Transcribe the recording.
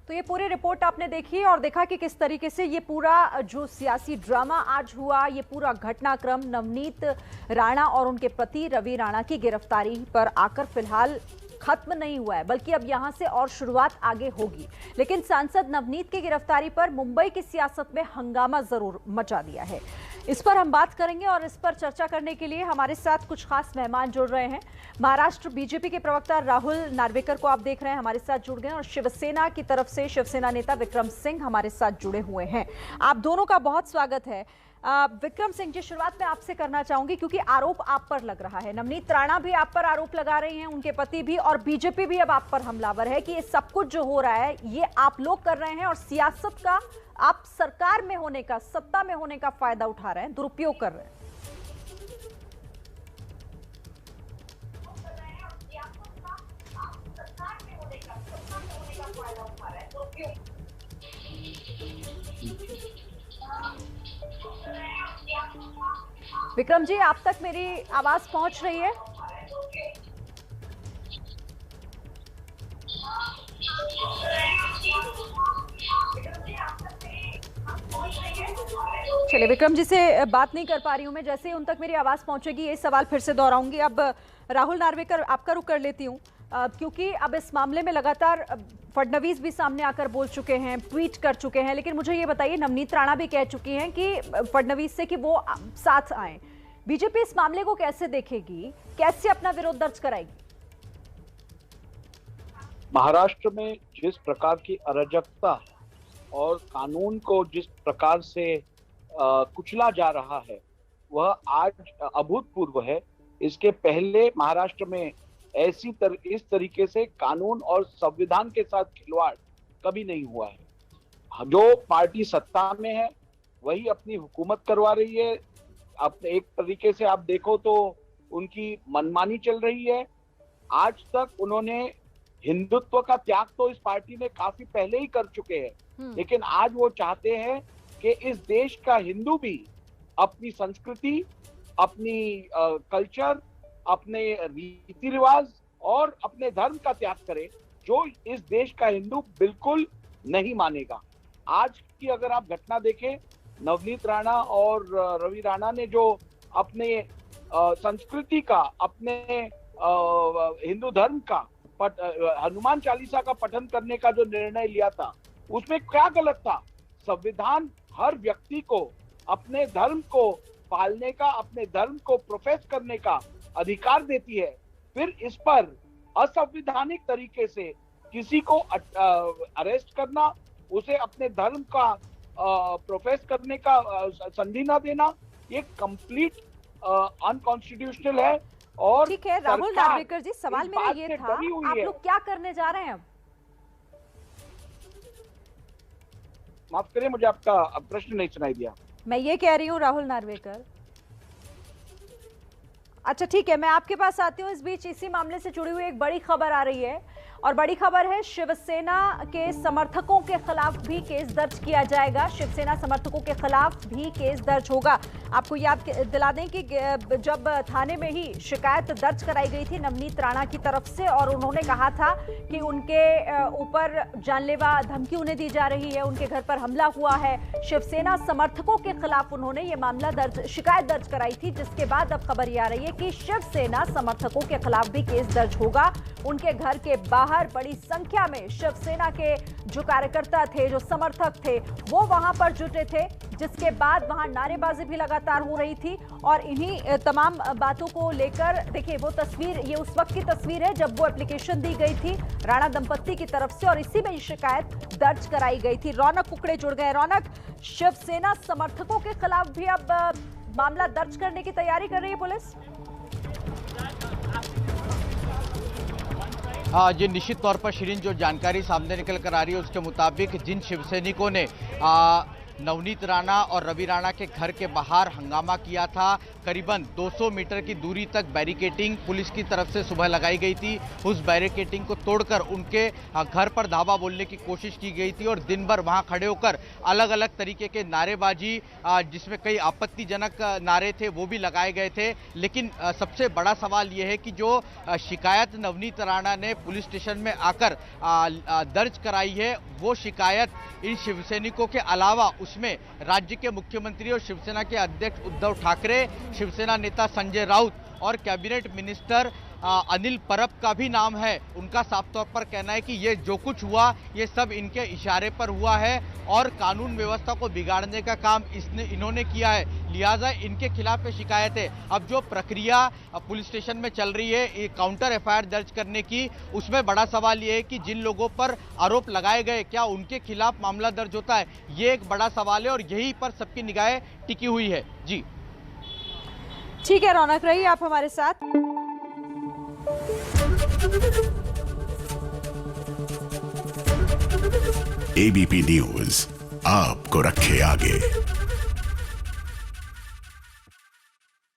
तो ये पूरी रिपोर्ट आपने देखी और देखा कि किस तरीके से ये पूरा जो सियासी ड्रामा आज हुआ, ये पूरा घटनाक्रम नवनीत राणा और उनके पति रवि राणा की गिरफ्तारी पर आकर फिलहाल खत्म नहीं हुआ है, बल्कि अब यहां से और शुरुआत आगे होगी। लेकिन सांसद नवनीत की गिरफ्तारी पर मुंबई की सियासत में हंगामा जरूर मचा दिया है। इस पर हम बात करेंगे और इस पर चर्चा करने के लिए हमारे साथ कुछ खास मेहमान जुड़ रहे हैं। महाराष्ट्र बीजेपी के प्रवक्ता राहुल नार्वेकर को आप देख रहे हैं, हमारे साथ जुड़ गए, और शिवसेना की तरफ से शिवसेना नेता विक्रम सिंह हमारे साथ जुड़े हुए हैं। आप दोनों का बहुत स्वागत है। विक्रम सिंह जी, शुरुआत में आपसे करना चाहूंगी क्योंकि आरोप आप पर लग रहा है, नवनीत राणा भी आप पर आरोप लगा रही हैं, उनके पति भी, और बीजेपी भी अब आप पर हमलावर है कि ये सब कुछ जो हो रहा है ये आप लोग कर रहे हैं और सियासत का आप सरकार में होने का, सत्ता में होने का फायदा उठा रहे हैं, दुरुपयोग कर रहे हैं। विक्रम जी, आप तक मेरी आवाज पहुंच रही है? चलिए, विक्रम जी से बात नहीं कर पा रही हूं मैं, जैसे उन तक मेरी आवाज पहुंचेगी ये सवाल फिर से दोहराऊंगी। अब राहुल नार्वेकर, आपका रुख कर लेती हूं, क्योंकि अब इस मामले में लगातार फडणवीस भी सामने आकर बोल चुके हैं, ट्वीट कर चुके हैं, लेकिन मुझे ये बताइए, नवनीत राणा भी कह चुकी हैं कि फडणवीस से कि वो साथ आए। बीजेपी इस मामले को कैसे देखेगी, कैसे अपना विरोध दर्ज कराएगी? महाराष्ट्र में जिस प्रकार की अराजकता और कानून को जिस प्रकार से कुचला जा रहा है वह आज अभूतपूर्व है। इसके पहले महाराष्ट्र में इस तरीके से कानून और संविधान के साथ खिलवाड़ कभी नहीं हुआ है। जो पार्टी सत्ता में है वही अपनी हुकूमत करवा रही है। अपने एक तरीके से आप देखो तो उनकी मनमानी चल रही है। आज तक उन्होंने हिंदुत्व का त्याग तो इस पार्टी में काफी पहले ही कर चुके हैं, लेकिन आज वो चाहते हैं कि इस देश का हिंदू भी अपनी संस्कृति, अपनी कल्चर, अपने रीति रिवाज और अपने धर्म का त्याग करे, जो इस देश का हिंदू बिल्कुल नहीं मानेगा। आज की अगर आप घटना देखें, नवनीत राणा और रवि राणा ने जो अपने संस्कृति का, अपने हिंदू धर्म का हनुमान चालीसा का पठन करने का जो निर्णय लिया था, उसमें क्या गलत था? संविधान हर व्यक्ति को अपने धर्म को पालने का, अपने धर्म को प्रोफेस करने का अधिकार देती है। फिर इस पर असंवैधानिक तरीके से किसी को अरेस्ट करना, उसे अपने धर्म का प्रोफेस करने का संधि न देना, ये कंप्लीट अनकॉन्स्टिट्यूशनल है। और ठीक है राहुल नार्वेकर जी, सवाल मेरा ये था, आप लोग क्या करने जा रहे हैं अब? माफ करिए, मुझे आपका प्रश्न नहीं सुनाई दिया। मैं ये कह रही हूँ राहुल नार्वेकर, अच्छा ठीक है, मैं आपके पास आती हूँ। इस बीच इसी मामले से जुड़ी हुई एक बड़ी खबर आ रही है, और बड़ी खबर है शिवसेना के समर्थकों के खिलाफ भी केस दर्ज किया जाएगा। शिवसेना समर्थकों के खिलाफ भी केस दर्ज होगा। आपको याद दिला दें कि जब थाने में ही शिकायत दर्ज कराई गई थी नवनीत राणा की तरफ से, और उन्होंने कहा था कि उनके ऊपर जानलेवा धमकी उन्हें दी जा रही है, उनके घर पर हमला हुआ है। शिवसेना समर्थकों के खिलाफ उन्होंने ये मामला शिकायत दर्ज कराई थी, जिसके बाद अब खबर ये आ रही है कि शिवसेना समर्थकों के खिलाफ भी केस दर्ज होगा। उनके घर के बाहर बड़ी संख्या में शिवसेना के जो कार्यकर्ता थे, जो समर्थक थे, वो वहां पर जुटे थे, जिसके बाद वहां नारेबाजी भी लगातार हो रही थी। और इन्हीं तमाम बातों को लेकर देखिए, वो तस्वीर, ये उस वक्त की तस्वीर है जब वो एप्लीकेशन दी गई थी राणा दंपत्ति की तरफ से, और इसी में शिकायत दर्ज कराई गई थी। रौनक कुकड़े जुड़ गए। रौनक, शिवसेना समर्थकों के खिलाफ भी अब मामला दर्ज करने की तैयारी कर रही है पुलिस? ये निश्चित तौर पर शिरीन, जो जानकारी सामने निकल कर आ रही है उसके मुताबिक जिन शिवसैनिकों ने नवनीत राणा और रवि राणा के घर के बाहर हंगामा किया था, करीबन 200 मीटर की दूरी तक बैरिकेटिंग पुलिस की तरफ से सुबह लगाई गई थी। उस बैरिकेटिंग को तोड़कर उनके घर पर धावा बोलने की कोशिश की गई थी और दिन भर वहां खड़े होकर अलग अलग तरीके के नारेबाजी, जिसमें कई आपत्तिजनक नारे थे, वो भी लगाए गए थे। लेकिन सबसे बड़ा सवाल यह है कि जो शिकायत नवनीत राणा ने पुलिस स्टेशन में आकर दर्ज कराई है, वो शिकायत इन शिवसैनिकों के अलावा उसमें राज्य के मुख्यमंत्री और शिवसेना के अध्यक्ष उद्धव ठाकरे, शिवसेना नेता संजय राउत और कैबिनेट मिनिस्टर अनिल परब का भी नाम है। उनका साफ तौर पर कहना है कि ये जो कुछ हुआ ये सब इनके इशारे पर हुआ है और कानून व्यवस्था को बिगाड़ने का काम इन्होंने किया है, लिहाजा इनके खिलाफ ये शिकायत है। अब जो प्रक्रिया पुलिस स्टेशन में चल रही है काउंटर एफआईआर दर्ज करने की, उसमें बड़ा सवाल ये है कि जिन लोगों पर आरोप लगाए गए क्या उनके खिलाफ मामला दर्ज होता है, ये एक बड़ा सवाल है और यही पर सबकी निगाहें टिकी हुई है। जी ठीक है रौनक, रही आप हमारे साथ। एबीपी न्यूज आपको रखे आगे।